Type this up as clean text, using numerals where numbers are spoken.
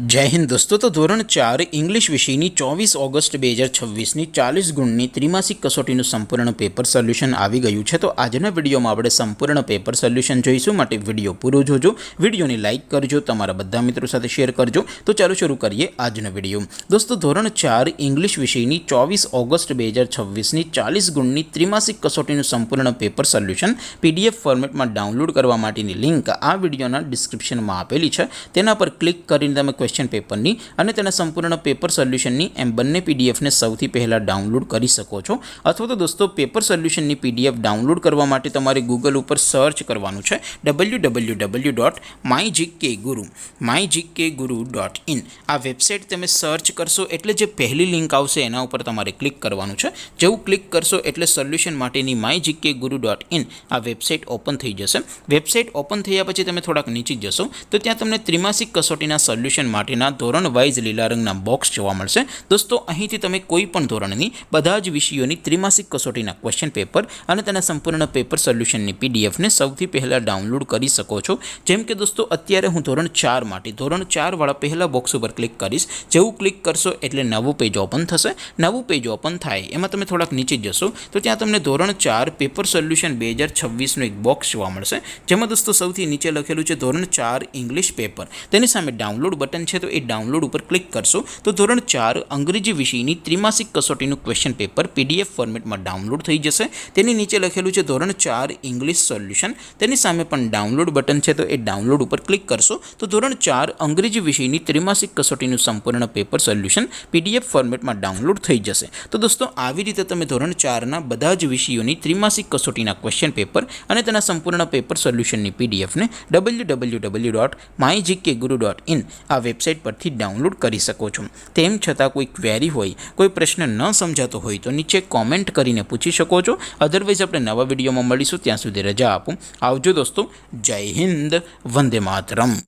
जय हिंद दोस्तों। तो धोरण 4 इंग्लिश विषयनी 24 ऑगस्ट 2026 40 गुणनी त्रिमासिक कसोटीનું સંપૂર્ણ પેપર સોલ્યુશન આવી ગયું છે। તો આજના વિડીયોમાં આપણે સંપૂર્ણ પેપર સોલ્યુશન જોઈશું, માટે વિડીયો પૂરો જોજો, વિડીયોને લાઇક કરજો, તમારા બધા મિત્રો સાથે શેર કરજો। તો ચાલો શરૂ કરીએ આજનો વિડીયો। દોસ્તો ધોરણ 4 ઇંગ્લિશ વિષયની 24 ઓગસ્ટ 2026 40 ગુણની ત્રિમાસિક કસોટીનું સંપૂર્ણ પેપર સોલ્યુશન PDF ફોર્મેટમાં ડાઉનલોડ કરવા માટેની લિંક આ વિડીયોના ડિસ્ક્રિપ્શનમાં આપેલી છે। તેના પર ક્લિક કરીને તમે क्वेश्चन पेपर नी अने तेना संपूर्ण पेपर सोल्यूशन नी एम बंने पीडीएफ ने सौथी पहला डाउनलॉड करी सको छो। अथवा तो दोस्तों पेपर सोल्यूशन नी पीडीएफ डाउनलॉड करवा माटे तमारे गूगल पर सर्च करवानुं छे www.mygkguru.in। आ वेबसाइट तमे सर्च करशो एटले जे पहली लिंक आवशे एना उपर तमारे क्लिक करवानुं छे। जेवुं क्लिक करशो एटले सोल्यूशन माटेनी mygkguru.in आ वेबसाइट ओपन थई जशे। वेबसाइट ओपन थया पछी तमे थोड़ाक नीचे जशो तो त्यां तमने त्रिमासिक कसोटीना सोल्यूशन माटेना धोरण वाइज लीला रंगना बॉक्स जोवा मळशे। दोस्तों અહીંથી તમે કોઈ પણ ધોરણની બધા જ વિષયોની ત્રિમાસિક કસોટીના ક્વેશ્ચન પેપર અને તેના સંપૂર્ણ પેપર સોલ્યુશનની પીડીએફ ને સૌથી પહેલા ડાઉનલોડ કરી શકો છો। જેમ કે દોસ્તો અત્યારે હું ધોરણ 4 માટે ધોરણ 4 વાળા પહેલા બોક્સ ઉપર ક્લિક કરીશ। જેવું ક્લિક કરશો એટલે નવું પેજ ઓપન થશે। નવું પેજ ઓપન થાય એમાં તમે થોડાક નીચે જશો તો ત્યાં તમને ધોરણ 4 પેપર સોલ્યુશન 2026 નો એક બોક્સ જોવા મળશે, જેમાં દોસ્તો સૌથી નીચે લખેલું છે ધોરણ 4 ઇંગ્લિશ પેપર। તેની સામે ડાઉનલોડ बटन है तो ये डाउनलॉड पर क्लिक करशो तो धोरण 4 अंग्रेजी विषयनी त्रिमासिक कसोटीનું क्वेश्चन पेपर पीडीएफ फॉर्मेट में डाउनलॉड थई जशे। तेनी नीचे लखेलुं छे धोरण 4 इंग्लिश सोल्यूशन, तेनी सामे पण डाउनलॉड बटन है तो ये डाउनलॉड पर क्लिक करशो तो धोरण 4 अंग्रेजी विषयनी त्रिमासिक कसोटीનું संपूर्ण पेपर सोल्यूशन पीडीएफ फॉर्मेट में डाउनलॉड थई जशे। तो दोस्तों આવી રીતે તમે ધોરણ 4 ના બધા જ વિષયોની ત્રિમાસિક કસોટીના ક્વેશ્ચન પેપર અને તેના સંપૂર્ણ પેપર સોલ્યુશનની પીડીએફ ને www.mygkguru.in आ वेबसाइट पर डाउनलॉड करी सको छो। तेम छतां कोई क्वेरी होय, कोई प्रश्न न समझातो होय तो नीचे कॉमेंट करीने पूछी शको छो। अदरवाइज आपणे नवा विडियोमां मळीशुं, त्यां सुधी रजा आपो। आवजो दोस्तों। जय हिंद, वंदे मातरम।